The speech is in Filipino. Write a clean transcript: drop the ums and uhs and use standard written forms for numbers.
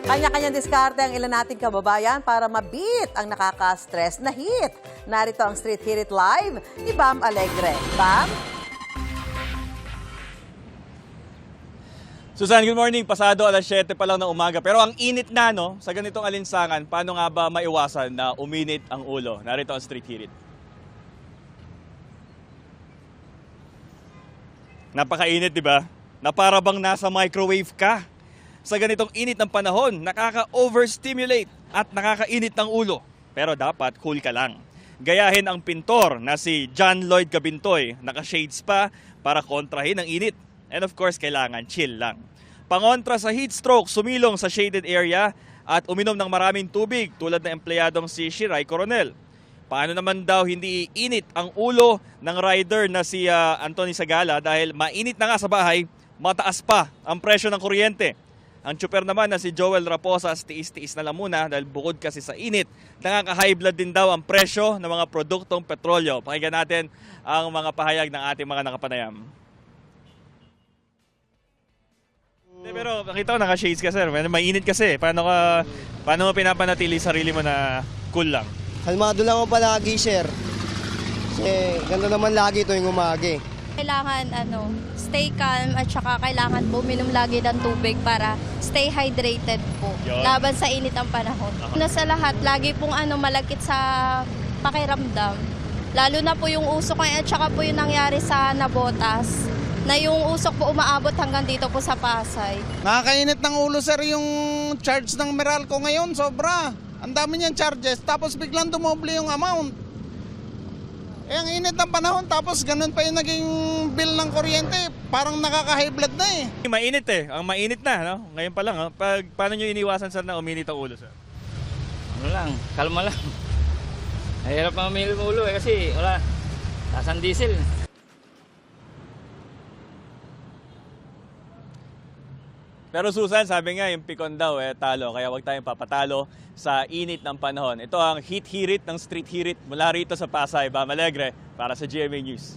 Kanya-kanyang diskarte ang ilan nating kababayan para mabit ang nakaka-stress na hit. Narito ang Street Hit Live ni Bam Alegre. Bam? Susan, good morning. Pasado alas 7 pa lang ng umaga. Pero ang init na, no? Sa ganitong alinsangan, paano nga ba maiwasan na uminit ang ulo? Narito ang Street Hit. Napakainit, di ba? Na para bang nasa microwave ka. Sa ganitong init ng panahon, nakaka-overstimulate at nakakainit ng ulo. Pero dapat cool ka lang. Gayahin ang pintor na si John Lloyd Cabintoy. Naka-shades pa para kontrahin ang init. And of course, kailangan chill lang. Pangontra sa heat stroke, sumilong sa shaded area at uminom ng maraming tubig tulad ng empleyadong si Shiray Coronel. Paano naman daw hindi iinit ang ulo ng rider na si Anthony Sagala dahil mainit na nga sa bahay, mataas pa ang presyo ng kuryente. Ang tsuper naman na si Joel Raposas, tiis-tiis na lang muna dahil bukod kasi sa init, nakaka-high blood din daw ang presyo ng mga produktong petrolyo. Pakinggan natin ang mga pahayag ng ating mga nakapanayam. Pero nakita ko naka-shades ka, sir. Mainit kasi. Paano mo pinapanatili sarili mo na cool lang? Kalmado lang ako palagi, sir. Kasi ganda naman lagi tuwing umaga. Kailangan stay calm at saka kailangan po uminom lagi ng tubig para stay hydrated po. Yun. Laban sa init ng panahon. Sa lahat, lagi pong malagkit sa pakiramdam. Lalo na po yung usok at saka po yung nangyari sa Nabotas. Na yung usok po umaabot hanggang dito po sa Pasay. Nakakainit ng ulo, sir, yung charge ng Meralco ngayon, sobra. Ang dami niyang charges, tapos biglang dumoble yung amount. Ang init ng panahon, tapos ganun pa yung naging bill ng kuryente, parang nakaka-high blood na eh. Mainit eh. Ang mainit na, no? Ngayon pa lang. Paano nyo iniwasan, sir, na uminit ang ulo, sir? Ano lang, kalma lang. Mahirap mamili ng ulo kasi wala, tasan diesel. Pero Susan, sabi nga yung pikon daw talo, kaya wag tayong papatalo sa init ng panahon. Ito ang Hit Hirit ng Street Hirit mula rito sa Pasay, Bam Alegre para sa GMA News.